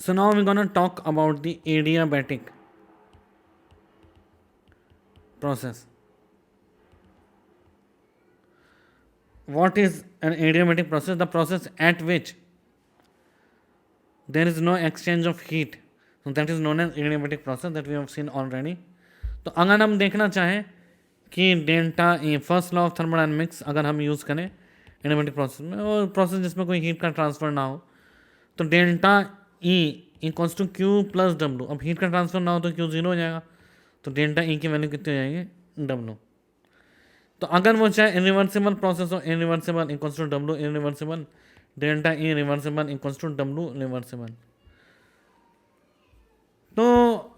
So now we're gonna talk about the adiabatic process. What is an adiabatic process? The process at which there is no exchange of heat. So that is known as adiabatic process that we have seen already. तो अगर हम देखना चाहें कि delta A first law of thermodynamics अगर हम use करें adiabatic process में और प्रोसेस जिसमें कोई हीट का ट्रांसफर ना हो तो delta E equals to Q plus W. अब हीट का ट्रांसफर ना हो तो क्यू जीरो हो जाएगा. तो डेल्टा ई की वैल्यू कितनी हो जाएगी डब्लू. तो अगर वो चाहे इरिवर्सिबल प्रोसेस हो irreversible equals to W irreversible delta E reversible equals to W reversible. तो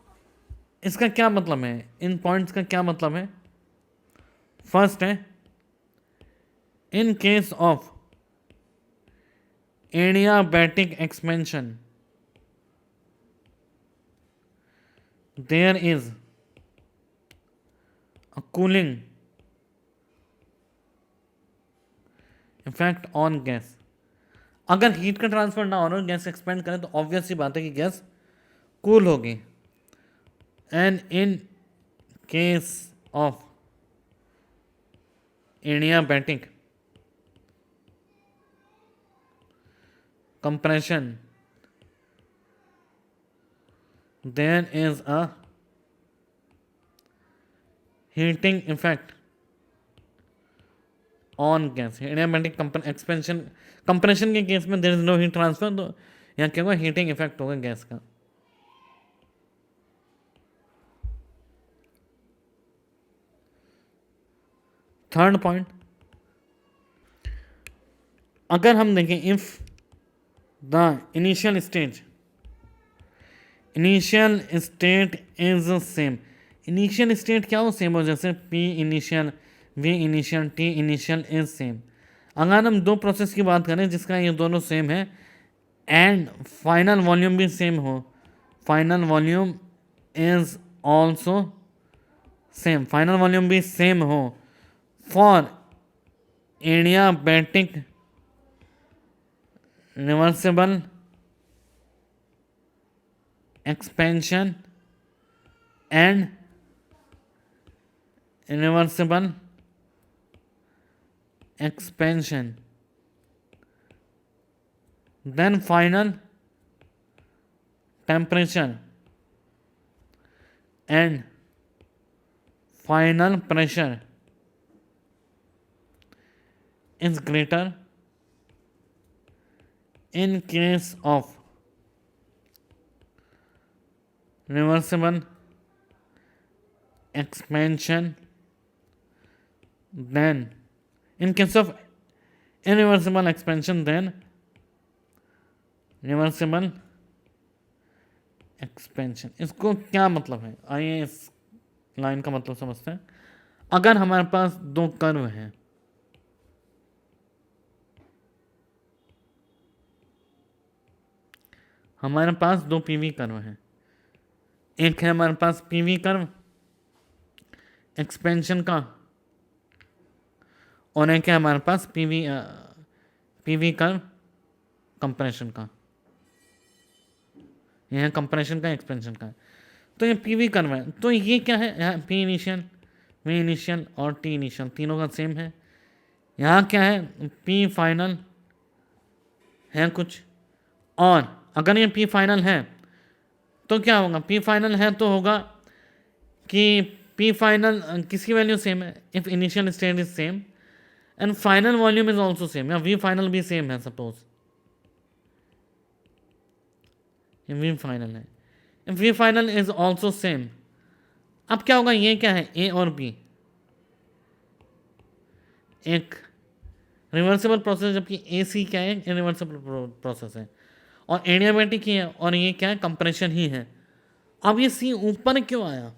इसका क्या मतलब है, इन पॉइंट्स का क्या मतलब है. फर्स्ट है in case of adiabatic expansion there is a cooling effect on gas. अगर हीट का ट्रांसफर ना हो और गैस एक्सपेंड करें तो ऑब्वियस सी बात है कि गैस कूल होगी. And in case of adiabatic compression there is a heating effect on gas. adiabatic expansion compression के केस में there is no heat transfer तो यहाँ क्या होगा हीटिंग इफेक्ट होगा गैस का. थर्ड पॉइंट अगर हम देखें if the initial state is same. Initial state क्या हो सेम हो जैसे P initial we initial T initial is same. अगर हम दो प्रोसेस की बात करें जिसका ये दोनों सेम है एंड फाइनल वॉल्यूम भी सेम हो final volume is also same final volume भी सेम हो for adiabatic reversible expansion and reversible expansion then final temperature and final pressure is greater in case of reversible expansion than in case of irreversible expansion than reversible expansion. इसको क्या मतलब है आइए इस line का मतलब समझते हैं. अगर हमारे पास दो कर्व हैं हमारे पास दो पीवी कर्व हैं. एक है हमारे पास पीवी कर्व एक्सपेंशन का और एक है हमारे पास पीवी कर्व कंप्रेशन का. यह कंप्रेशन का एक्सपेंशन का है. तो ये पीवी कर्व है तो ये क्या है पी इनिशियल वी इनिशियल और टी इनिशियल तीनों का सेम है. यहाँ क्या है पी फाइनल है कुछ और अगर ये पी फाइनल है तो क्या होगा पी फाइनल है तो होगा कि पी फाइनल किसकी वैल्यू सेम है if initial state is same and final volume is also same या वी फाइनल भी सेम है सपोज वी फाइनल है if V final is also same. अब क्या होगा ये क्या है ए और बी एक रिवर्सिबल प्रोसेस जबकि ए सी क्या है इरिवर्सिबल प्रोसेस है और एडियाबैटिक ही है और ये क्या है कंप्रेशन ही है. अब ये सी ऊपर क्यों आया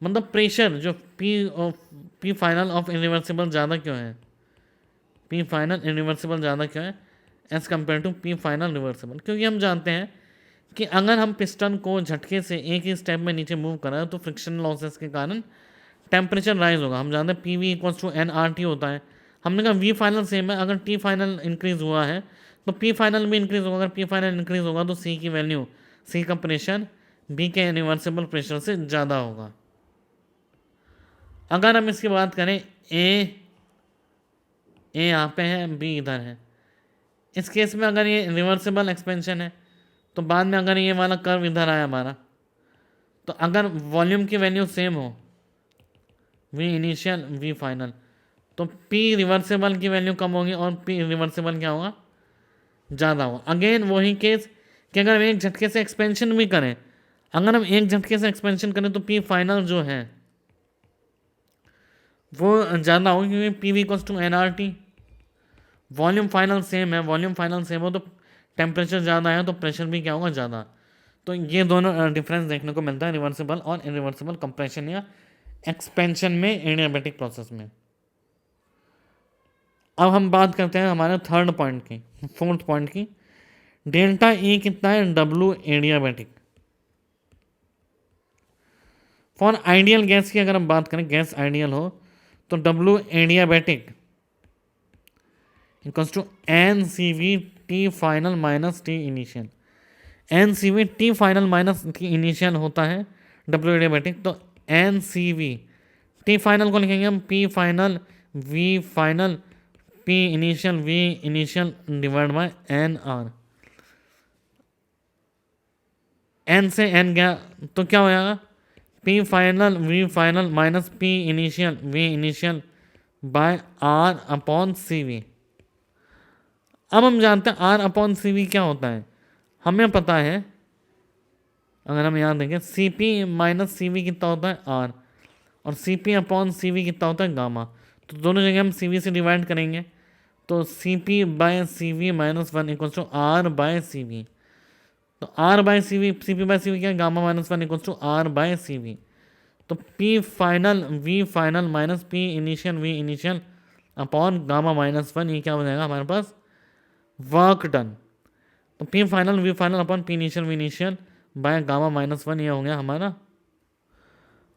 मतलब प्रेशर जो पी फाइनल ऑफ इरिवर्सिबल ज़्यादा क्यों है पी फाइनल इरिवर्सिबल ज़्यादा क्यों है as compare to P final reversible. क्योंकि हम जानते हैं कि अगर हम पिस्टन को झटके से एक ही स्टेप में नीचे मूव करें तो फ्रिक्शन लॉसेस के कारण टेम्परेचर राइज होगा. हम जानते हैं P V equals to N R T होता है. हमने कहा वी फाइनल सेम है अगर टी फाइनल इंक्रीज हुआ है तो पी फाइनल भी इंक्रीज होगा. अगर पी फाइनल इंक्रीज होगा तो सी की वैल्यू सी का प्रेशर बी के इरिवर्सिबल प्रेशर से ज़्यादा होगा। अगर हम इसकी बात करें ए यहाँ पे है, बी इधर है, इस केस में अगर ये रिवर्सिबल एक्सपेंशन है तो बाद में अगर ये वाला कर्व इधर आया हमारा, तो अगर वॉल्यूम की वैल्यू सेम हो, वी इनिशियल वी फाइनल, तो पी रिवर्सिबल की वैल्यू कम होगी और पी रिवर्सिबल क्या होगा, ज़्यादा होगा। अगेन वही केस कि अगर हम एक झटके से एक्सपेंशन भी करें, अगर हम एक झटके से एक्सपेंशन करें तो पी फाइनल जो है वो ज़्यादा होगी, क्योंकि P V equals to N R T, volume final same है, वॉल्यूम फाइनल सेम हो तो टेम्परेचर ज़्यादा है तो प्रेशर भी क्या होगा, ज़्यादा। तो ये दोनों डिफरेंस देखने को मिलता है रिवर्सिबल और इरिवर्सिबल कंप्रेशन या एक्सपेंशन में एडियाबैटिक प्रोसेस में। अब हम बात करते हैं हमारे थर्ड पॉइंट की, फोर्थ पॉइंट की। डेल्टा ई कितना है, W adiabatic. For ideal gas की अगर हम बात करें, गैस आइडियल हो तो W adiabatic equals to N C V T final minus T initial. N C V T final minus T initial होता है डब्ल्यू एडियाबैटिक। तो N C V T final को लिखेंगे हम P final V final P initial we initial divide by N R. N से N गया तो क्या हो जाएगा, P final V final minus P initial we initial by R upon C V. अब हम जानते हैं आर अपॉन सी वी क्या होता है, हमें पता है, अगर हम याद देंगे C P minus C V कितना होता है आर, और C P upon C V कितना होता है गामा। तो दोनों जगह हम सी वी से डिवाइड करेंगे, तो C P by C V minus one equals to R by C V. तो R by C V, C P by C V क्या है, gamma minus one equals to R by C V. तो P final V final minus P initial we initial upon gamma minus one, ये क्या हो जाएगा हमारे पास, work done. तो P final V final upon P initial we initial by gamma minus one, ये हो गया हमारा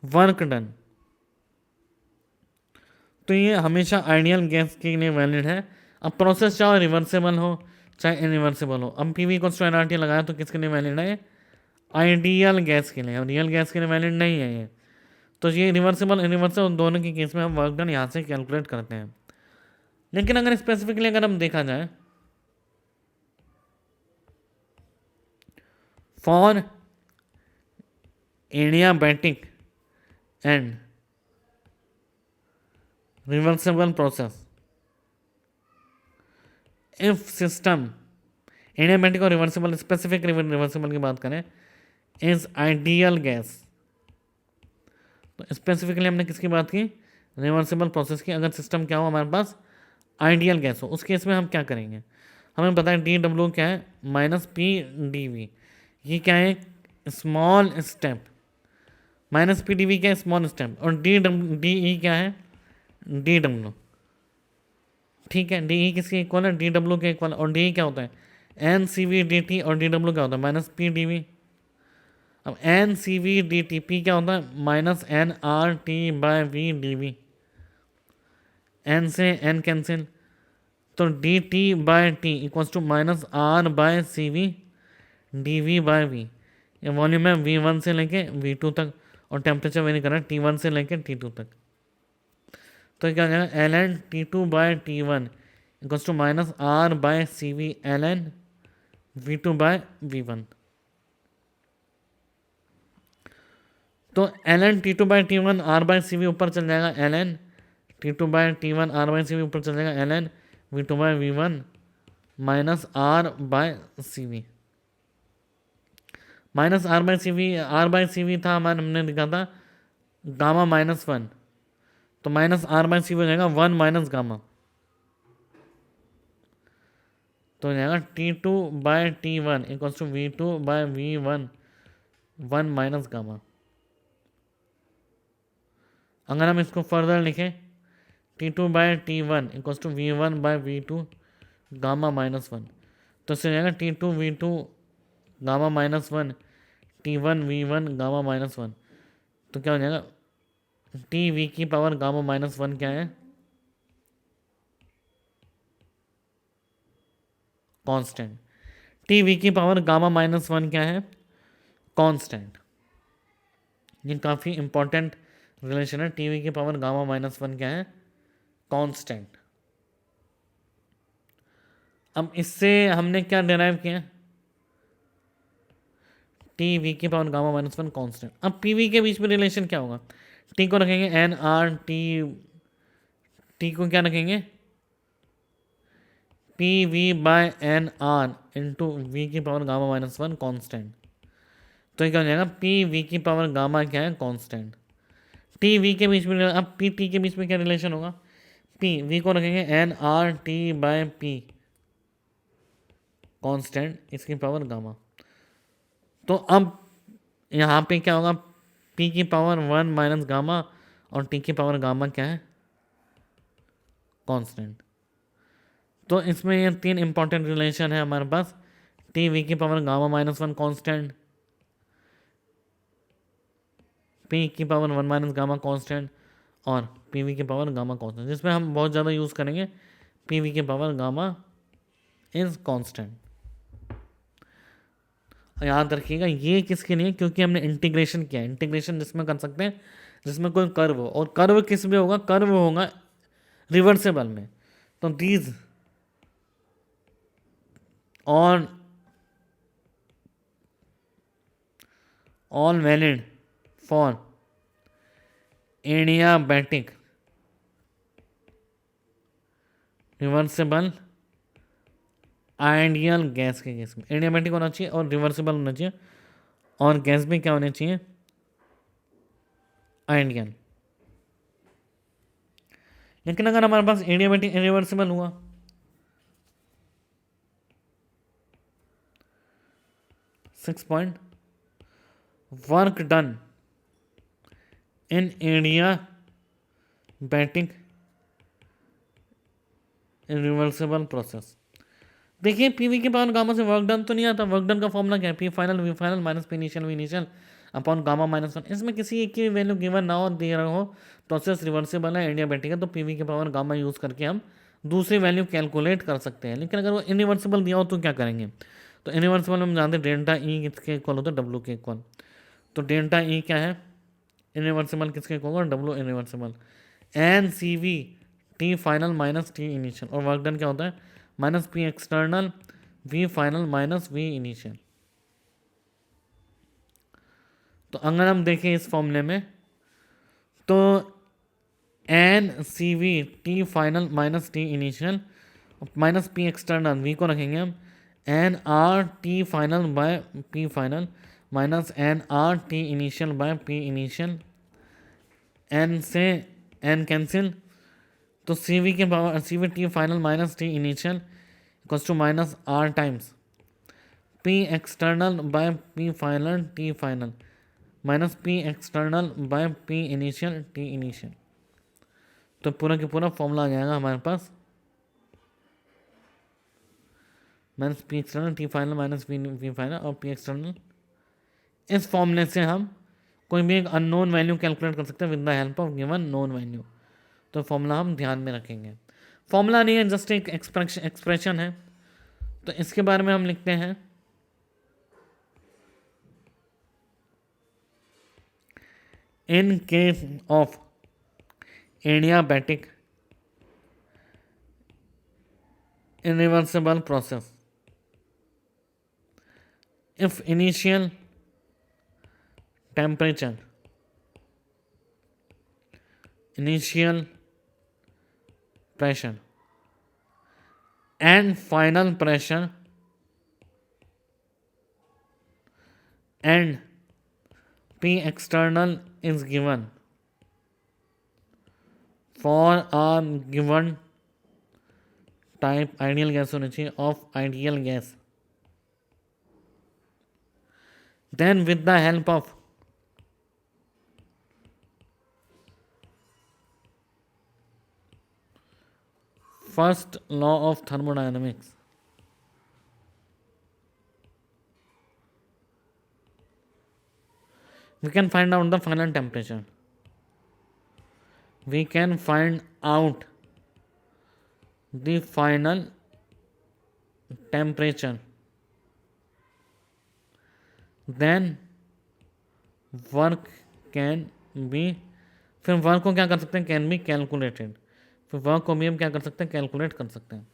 वर्क डन। तो ये हमेशा आइडियल गैस के लिए वैलिड है। अब प्रोसेस चाहे रिवर्सिबल हो चाहे इनरिवर्सिबल हो, अब P V equals to N R T लगाया तो किसके लिए वैलिड है, आइडियल गैस के लिए, रियल गैस के लिए वैलिड नहीं है ये। तो ये रिवर्सिबल इनरिवर्सिबल दोनों के केस में हम वर्क डन यहाँ से कैलकुलेट करते हैं। लेकिन अगर स्पेसिफिकली अगर हम देखा जाए, for adiabatic and reversible process, if system adiabatic और रिवर्सिबल, स्पेसिफिक रिवर्सिबल की बात करें, इज आइडियल गैस। तो स्पेसिफिकली हमने किसकी बात की, रिवर्सिबल प्रोसेस की। अगर सिस्टम क्या हो हमारे पास, आइडियल गैस हो, उस केस में हम क्या करेंगे, हमें पता है डी डब्ल्यू क्या है, माइनस पी डी वी, ये क्या है, small step, minus P D V क्या है, स्मॉल स्टेप, और डी ई क्या है, डी डब्ल्यू। ठीक है, डी ई किसके इक्वल है, डी डब्ल्यू के इक्वल, और डी क्या होता है, N C V D T, और डी डब्ल्यू क्या होता है, माइनस पी डी वी। अब N C V D T, P क्या होता है, minus N R T by V D V, N से एन कैंसिल, तो D T by T equals to minus R by C V D V by V. ये volume है we one से लेके we to तक, और temperature vary कर रहा है टी वन से लेके टी टू तक। तो क्या हो जाएगा, L N T two by T one equals to minus R by C V L N V two by V one. तो L N T two by T one R by C V ऊपर चल जाएगा, L N T two by T one R by C V ऊपर चल जाएगा, L N V two by V one minus R by C V. Minus R by C we, R by C V था हमारे, हमने लिखा था gamma minus one, तो minus R by C V हो जाएगा वन माइनस गामा, तो हो जाएगा T two by T one equals to V two by V one one minus gamma. अगर हम इसको फर्दर लिखें, T two by T one equals to V one by V two gamma minus one, तो इससे जाएगा T two V two gamma minus one T one V one gamma minus one. तो क्या हो जाएगा, टी वी की power gamma minus one क्या है, कांस्टेंट। टी वी की पावर गामा माइनस वन क्या है, कांस्टेंट। ये काफ़ी इंपॉर्टेंट रिलेशन है। टी वी की पावर गामा माइनस वन क्या है? कांस्टेंट। अब इससे हमने क्या डिराइव किया? टी वी की power gamma minus one constant. अब पी वी के बीच में रिलेशन क्या होगा? टी को रखेंगे एन आर टी, टी को क्या रखेंगे? P V by N R into V की power gamma minus one constant. तो ये क्या हो जाएगा? पी वी की पावर गामा क्या है? कॉन्स्टेंट। टी वी के बीच में, अब पी टी के बीच में क्या रिलेशन होगा? पी वी को रखेंगे N R T by P constant, इसकी पावर गामा। तो अब यहाँ पे क्या होगा? पी की पावर वन माइनस गामा और टी की पावर गामा क्या है? कांस्टेंट। तो इसमें ये तीन इंपॉर्टेंट रिलेशन है हमारे पास। टी वी की power gamma minus one constant, P की power one minus gamma constant और पी वी की पावर गामा कांस्टेंट, जिसमें हम बहुत ज़्यादा यूज़ करेंगे पी वी की पावर गामा इज कांस्टेंट। याद रखिएगा ये किसके लिए? क्योंकि हमने इंटीग्रेशन किया है। इंटीग्रेशन जिसमें कर सकते हैं जिसमें कोई कर्व हो, और कर्व किस में होगा? कर्व होगा रिवर्सेबल में। तो these on all valid for adiabatic reversible ideal gas के केस में। एडियाबैटिक होना चाहिए और रिवर्सेबल होना चाहिए, और गैस में क्या होना चाहिए? आइडियल। लेकिन अगर हमारे पास एडियाबैटिक इरिवर्सिबल हुआ, six point work done in adiabatic irreversible process. देखिए पीवी के पावर गामा से वर्क डन तो नहीं आता। वर्क डन का फॉर्मूला क्या है? P final V final minus P initial we initial upon gamma minus one. इसमें किसी एक की वैल्यू गिवन ना हो, दे रहा हो, प्रोसेस रिवर्सिबल है, एडियाबैटिक है, तो पीवी के पावर गामा यूज़ करके हम दूसरी वैल्यू कैलकुलेट कर सकते हैं। लेकिन अगर वो इनरिवर्सिबल दिया हो तो क्या करेंगे? तो इनरिवर्सिबल हम जानते हैं डेल्टा ई किसके इक्वल होता है? डब्ल्यू के इक्वल। तो डेल्टा ई क्या है? इनरिवर्सिबल किसके इक्वल होगा? W irreversible N C V T final minus T initial, और वर्क डन क्या होता है? Minus P external V final minus V initial. तो अगर हम देखें इस फॉर्मूले में, तो N C V T final minus T initial minus P external, V को रखेंगे हम N R T final by P final minus N R T initial by P initial. N से एन कैंसिल, तो सी वी के power C V T final minus T initial equals to minus R times P external by P final T final minus P external by P initial T initial. तो पूरा के पूरा formula आ जाएगा हमारे पास minus P external T final minus P final और P external. इस फॉर्मूले से हम कोई भी एक अननोन वैल्यू कैलकुलेट कर सकते हैं with the help of given known value. तो फॉर्मूला हम ध्यान में रखेंगे। फॉर्मूला नहीं है, जस्ट एक एक्सप्रेशन है। तो इसके बारे में हम लिखते हैं in case of adiabatic irreversible process, if initial temperature, initial pressure and final pressure and P external is given for a given type ideal gas होनी चाहिए of ideal gas, then with the help of first law of thermodynamics we can find out the final temperature, we can find out the final temperature, then work can be, फिर work को क्या कर सकते हैं, can be calculated, फिर work को भी हम क्या कर सकते हैं, कैलकुलेट कर सकते हैं।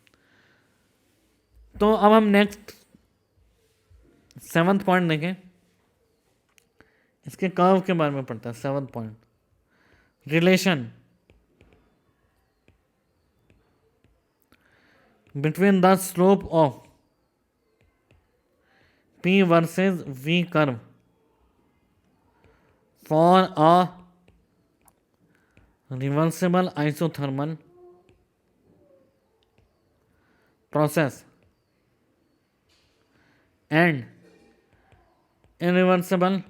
तो अब हम नेक्स्ट 7th पॉइंट देखें, इसके कर्व के बारे में पढ़ते हैं। 7th point, relation between the slope of P versus V curve for a reversible isothermal process and irreversible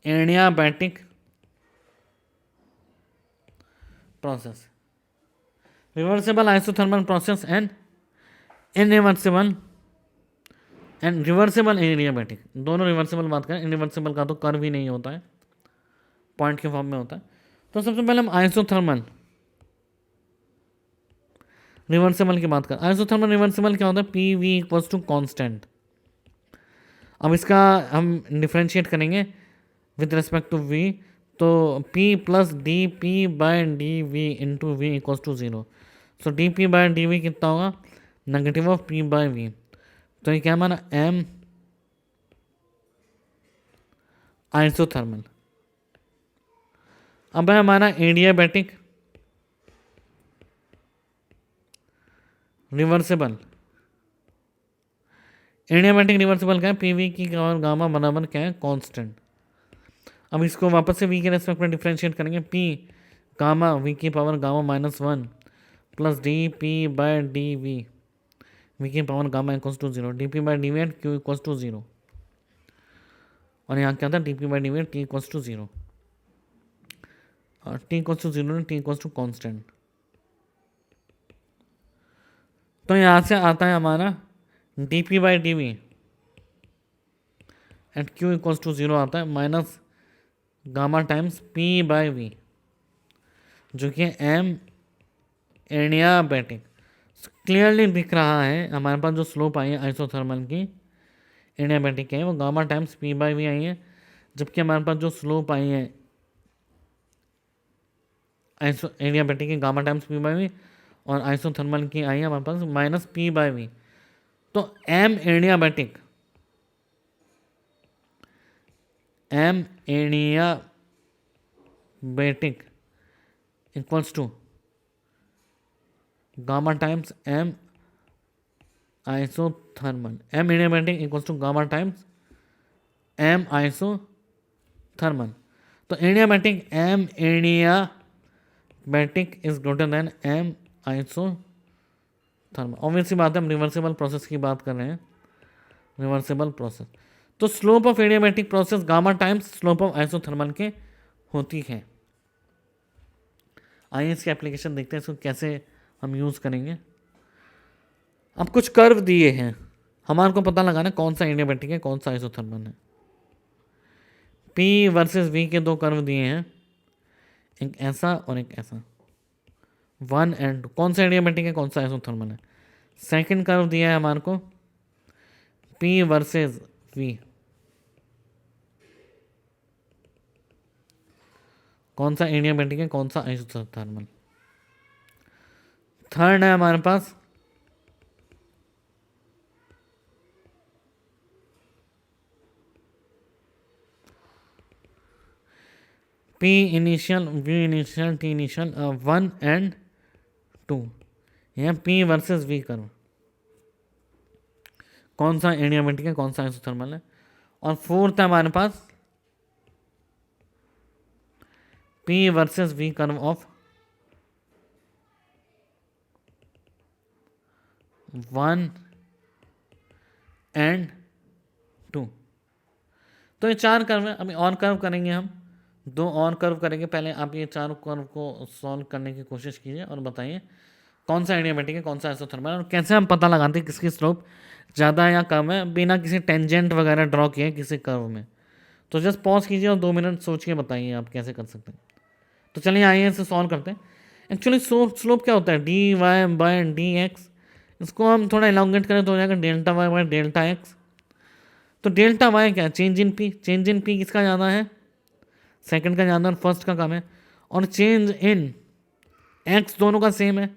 adiabatic process, reversible isothermal process and irreversible and reversible adiabatic, दोनों reversible बात करें, इनरिवर्सिबल का तो कर्व ही नहीं होता है, पॉइंट के form में होता है। तो सबसे पहले हम आइसोथर्मल रिवर्सिबल की बात करें। आइसोथर्मल रिवर्सिबल क्या होता है, P V equals to constant. अब इसका हम डिफ्रेंशिएट करेंगे विद रिस्पेक्ट टू वी, तो P plus D P by D V into V equals to 0। So D P by D V कितना होगा, negative of P by V. तो ये क्या हमारा एम आइसोथर्मल। अब है हमारा एडियाबैटिक रिवर्सिबल। एडियाबैटिक रिवर्सिबल क्या है, पीवी की गामा बराबर क्या है, कांस्टेंट। अब इसको वापस से वी के रेस्पेक्ट में डिफरेंशिएट करेंगे, पी गामा वी की power gamma -1 plus D P by D V V की power gamma equals to 0, D P by D V at Q equals to 0, और यहाँ क्या था, D P by D V at T equals to 0, और T equals to 0 T equals to constant. तो यहाँ से आता है हमारा D P by D V at Q equals to 0 आता है minus gamma times P by V, जो कि एम एडियाबैटिक। क्लियरली दिख रहा है हमारे पास जो स्लोप आई है आइसोथर्मल की एडियाबैटिक है वो gamma times P by V I है, जबकि हमारे पास जो स्लोप आई है एडियाबैटिक की gamma times P by V और आइसोथर्मल की आई है हमारे पास माइनस पी बाई वी। तो M adiabatic equals to gamma times M isothermal, M adiabatic equals to gamma times M isothermal. तो adiabatic M adiabatic is greater than M isothermal. Obviously बात है, हम reversible process की बात कर रहे हैं, रिवर्सिबल प्रोसेस। तो slope of adiabatic process gamma times slope of isothermal के होती है। आइए इसकी एप्लीकेशन देखते हैं, इसको कैसे हम यूज़ करेंगे। अब कुछ कर्व दिए हैं, हमारे को पता लगाना कौन सा एडियाबैटिक है कौन सा आइसोथर्मल है। P वर्सेस V के दो कर्व दिए हैं, एक ऐसा और एक ऐसा, 1 and 2। कौन सा एडियाबैटिक है कौन सा आइसोथर्मल है। सेकंड कर्व दिया है हमारे को P वर्सेस V, कौन सा एडियाबैटिक है कौन सा आइसोथर्मल। थर्ड है हमारे पास P initial V initial T initial 1 and 2, यह P वर्सेस V कर्व, कौन सा एडियाबैटिक है कौन सा आइसोथर्मल है। और फोर्थ है हमारे पास P versus V curve of 1 and 2। तो ये चार कर्व है। अभी और कर्व करेंगे, हम दो और कर्व करेंगे। पहले आप ये चार कर्व को सॉल्व करने की कोशिश कीजिए और बताइए कौन सा एडियाबैटिक है कौन सा आइसोथर्मल है, और कैसे हम पता लगाते हैं किसकी स्लोप ज़्यादा या कम है बिना किसी टेंजेंट वगैरह ड्रॉ किए किसी कर्व में। तो जस्ट पॉज कीजिए और 2 मिनट सोच के बताइए आप कैसे कर सकते हैं। तो चलिए आइए इसे सॉल्व करते हैं। एक्चुअली स्लोप क्या होता है, d y by d x. इसको हम थोड़ा एलोंगेट करें तो हो जाएगा delta y by delta x. तो डेल्टा वाई क्या है, change in p. Change in p किसका ज़्यादा है, सेकंड का ज़्यादा और फर्स्ट का कम है। और चेंज इन एक्स दोनों का सेम है,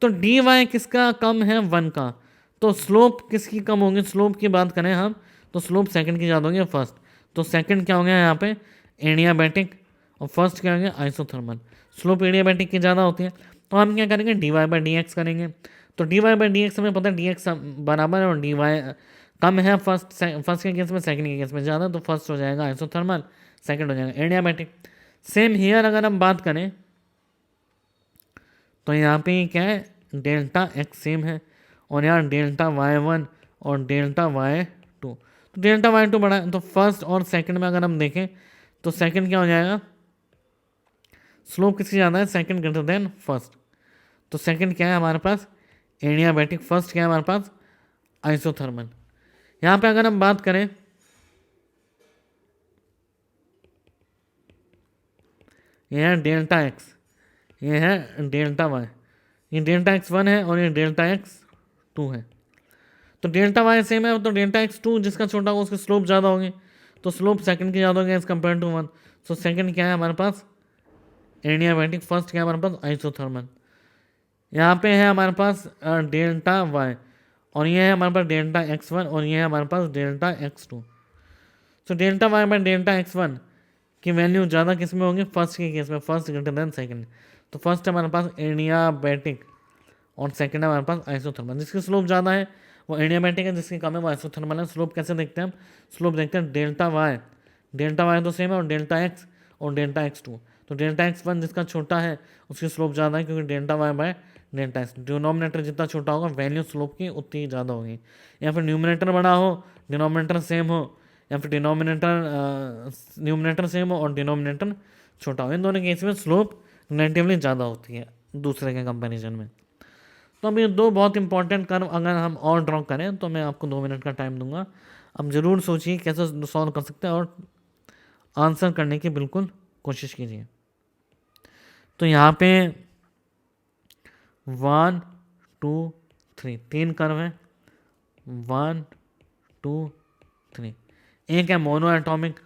तो डी वाई किसका कम है, 1 का। तो स्लोप किसकी कम होगी, स्लोप की बात करें हम तो स्लोप सेकंड की ज़्यादा होगी फर्स्ट। तो सेकंड क्या हो गया यहाँ पे, एडियाबैटिक, और फर्स्ट क्या हो गया, आइसोथर्मल। स्लोप एडियाबैटिक की ज़्यादा होती है, तो हम क्या करेंगे, d y by d x करेंगे। तो d y by d x हमें पता है डी एक्स बराबर है और डी वाई कम है फर्स्ट के केस में, सेकंड के केस में ज़्यादा, तो फर्स्ट हो जाएगा आइसोथर्मल, सेकंड हो जाएगा एडियाबैटिक। सेम हियर अगर हम बात करें तो यहाँ पे क्या है, डेल्टा एक्स सेम है, और यहाँ डेल्टा वाई 1 और डेल्टा वाई 2। तो डेल्टा वाई 2 बड़ा है, तो फर्स्ट और सेकंड में अगर हम देखें तो सेकंड क्या हो जाएगा, स्लोप किसकी ज़्यादा है, सेकंड ग्रेटर देन फर्स्ट। तो सेकंड क्या है हमारे पास, एडियाबैटिक। फर्स्ट क्या है हमारे पास, आइसोथर्मल। यहाँ पे अगर हम बात करें यह है डेल्टा एक्स, ये है डेल्टा वाई, ये डेल्टा एक्स 1 है और ये डेल्टा एक्स 2 है। तो डेल्टा वाई सेम है, तो डेल्टा एक्स 2 जिसका छोटा होगा उसकी स्लोप ज़्यादा होगी, तो स्लोप सेकंड की ज़्यादा होगी as compare to 1। So second क्या है हमारे पास, एडियाबैटिक। फर्स्ट क्या है हमारे पास, आइसोथर्मल। यहाँ पे है हमारे पास डेल्टा वाई, और ये है हमारे पास डेल्टा एक्स 1 और ये है हमारे पास delta X 2। So delta Y by delta X 1 की वैल्यू ज़्यादा किस में होगी, फर्स्ट के केस में, फर्स्ट ग्रेटर देन सेकंड। तो फर्स्ट है हमारे पास एडियाबैटिक और सेकंड है हमारे पास आइसोथर्मल। जिसकी स्लोप ज़्यादा है वो एडियाबैटिक है, जिसकी कम है वो आइसोथर्मल है। स्लोप कैसे देखते हैं हम, स्लोप देखते हैं डेल्टा वाई तो सेम है, और डेल्टा एक्स 2। तो डेल्टा एक्स 1 जिसका छोटा है उसकी स्लोप ज़्यादा है, क्योंकि delta y by delta x, denominator जितना छोटा होगा वैल्यू स्लोप की उतनी ज़्यादा होगी। या फिर न्यूमिनेटर बड़ा हो, डिनोमिनेटर सेम हो, या फिर न्यूमिनेटर सेम हो और डिनोमिनेटर छोटा हो, इन दोनों केस में स्लोप रिलेटिवली ज़्यादा होती है दूसरे के कंपैरिजन में। तो अब ये दो बहुत इंपॉर्टेंट कर्व अगर हम और ड्रॉ करें तो मैं आपको 2 मिनट का टाइम दूंगा। अब ज़रूर सोचिए कैसे सॉल्व कर सकते हैं और आंसर करने की बिल्कुल कोशिश कीजिए। तो यहाँ पे 1 2 3 3 कर्व है, 1 2 3। एक है मोनो एटॉमिक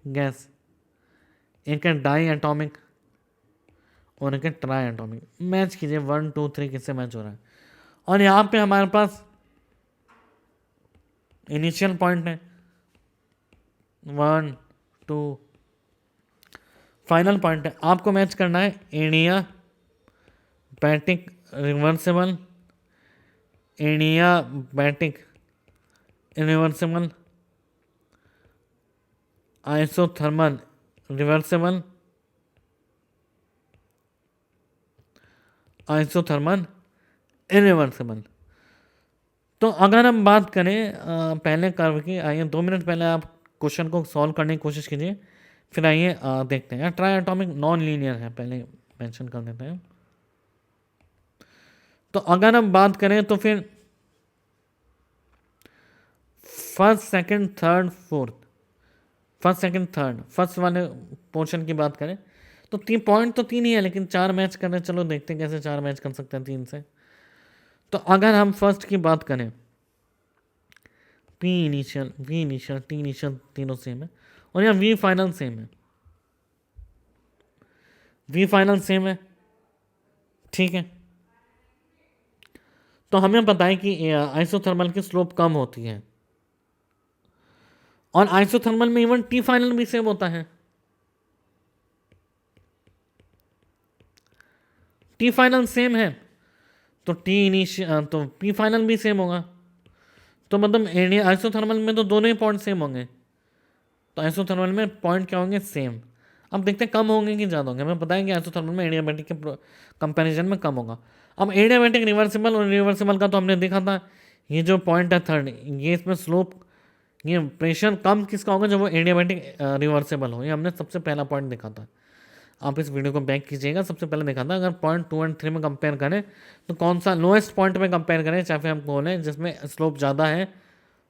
गैस, एक है डाई एटॉमिक और एक है ट्राई एटॉमिक। मैच कीजिए 1 2 3 किससे मैच हो रहा है। और यहाँ पे हमारे पास इनिशियल पॉइंट है 1 2, फाइनल पॉइंट है। आपको मैच करना है adiabatic reversible, adiabatic irreversible, isothermal reversible, isothermal irreversible. तो अगर हम बात करें पहले कर्व की, आइए 2 मिनट पहले आप क्वेश्चन को सॉल्व करने की कोशिश कीजिए, फिर आइए देखते हैं। ट्राई एटॉमिक नॉन लीनियर है, पहले मेंशन कर देते हैं। तो अगर हम बात करें तो फिर first second third fourth, first वाले पोर्शन की बात करें तो 3 पॉइंट तो 3 ही है, लेकिन 4 मैच करने, चलो देखते हैं कैसे 4 मैच कर सकते हैं 3 से। तो अगर हम फर्स्ट की बात करें, p initial, we initial, T initial तीनों सेम है, और यहाँ वी फाइनल सेम है, वी फाइनल सेम है, ठीक है। तो हमें पता है कि आइसोथर्मल की स्लोप कम होती है, और आइसोथर्मल में इवन टी फाइनल भी सेम होता है। टी फाइनल सेम है तो टी इनिशियल तो पी फाइनल भी सेम होगा। तो मतलब आइसोथर्मल में तो दोनों ही पॉइंट सेम होंगे, तो आइसोथर्मल में पॉइंट क्या होंगे, सेम। अब देखते हैं कम होंगे कि ज़्यादा होंगे। हमें पता है कि आइसोथर्मल में एडियाबैटिक के कंपैरिजन में कम होगा। अब एडियाबैटिक रिवर्सिबल और रिवर्सिबल का तो हमने देखा था, ये जो पॉइंट है थर्ड, ये इसमें स्लोप, ये प्रेशर कम किसका होगा, जब वो एडियाबैटिक रिवर्सिबल हो। ये हमने सबसे पहला पॉइंट देखा था। आप इस वीडियो को बैक कीजिएगा, सबसे पहले देखा था अगर पॉइंट 2 और 3 में कंपेयर करें तो कौन सा लोएस्ट पॉइंट में कंपेयर करें, चाहे फिर हम बोलें जिसमें स्लोप ज़्यादा है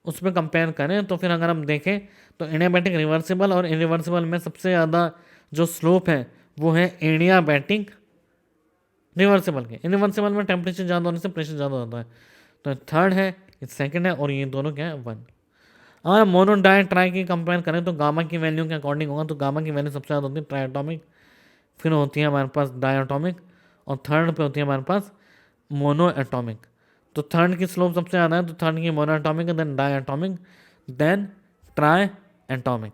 उसमें कंपेयर करें। तो फिर अगर हम देखें तो एडियाबैटिक रिवर्सिबल और इरिवर्सिबल में सबसे ज़्यादा जो स्लोप है वो है एडियाबैटिक रिवर्सिबल के। इरिवर्सिबल में टेम्परेचर ज़्यादा होने से प्रेशर ज़्यादा होता है। तो थर्ड है, ये सेकंड है, और ये दोनों क्या है 1। अगर मोनो डाई ट्राई की कंपेयर करें तो गामा की वैल्यू के अकॉर्डिंग होगा, तो गामा की वैल्यू सबसे ज़्यादा होती है ट्राई एटॉमिक, फिर होती है हमारे पास डाई एटॉमिक, और थर्ड पे होती है हमारे पास मोनो एटॉमिक। तो थर्ड की स्लोप सबसे ज़्यादा है, तो थर्ड की monoatomic, then diatomic, then try atomic.